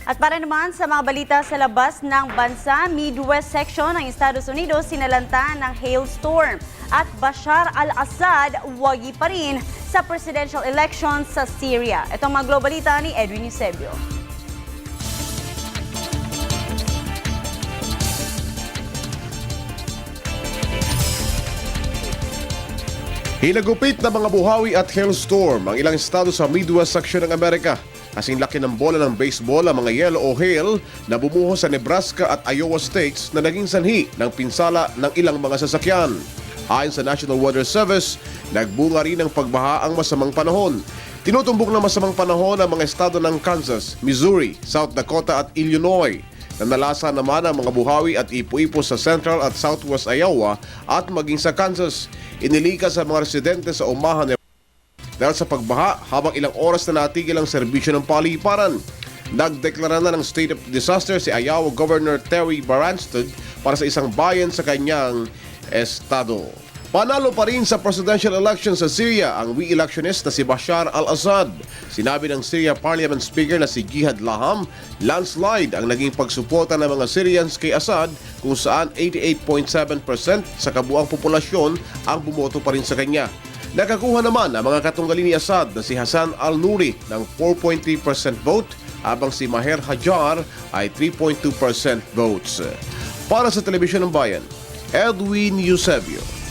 At para naman sa mga balita sa labas ng bansa, Midwest section ng Estados Unidos sinalanta ng hailstorm. At Bashar al-Assad wagi pa rin sa presidential election sa Syria. Ito ang mga globalita ni Edwin Eusebio. Hinagupit na mga buhawi at hailstorm ang ilang estado sa Midwest section ng Amerika. Kasing laki ng bola ng baseball ang mga yelo o hail na bumuho sa Nebraska at Iowa states na naging sanhi ng pinsala ng ilang mga sasakyan. Ayon sa National Weather Service, nagbunga rin ng pagbaha ang masamang panahon. Tinutumbok ng masamang panahon ang mga estado ng Kansas, Missouri, South Dakota at Illinois. Nanalasa naman ang mga buhawi at ipo-ipo sa Central at Southwest Iowa at maging sa Kansas. Inilikas sa mga residente sa Omaha dahil sa pagbaha habang ilang oras na natigil ang serbisyo ng paliparan. Nagdeklara na ng state of disaster si Iowa Governor Terry Branstad para sa isang bayan sa kanyang estado. Panalo pa rin sa presidential election sa Syria ang re-electionist na si Bashar al-Assad. Sinabi ng Syria Parliament Speaker na si Jihad Laham, landslide ang naging pagsuporta ng mga Syrians kay Assad kung saan 88.7% sa kabuang populasyon ang bumoto pa rin sa kanya. Nakakuha naman ang mga katunggali ni Assad na si Hassan al-Nuri ng 4.3% vote habang si Maher Hajar ay 3.2% votes. Para sa Telebisyon ng Bayan, Edwin Eusebio.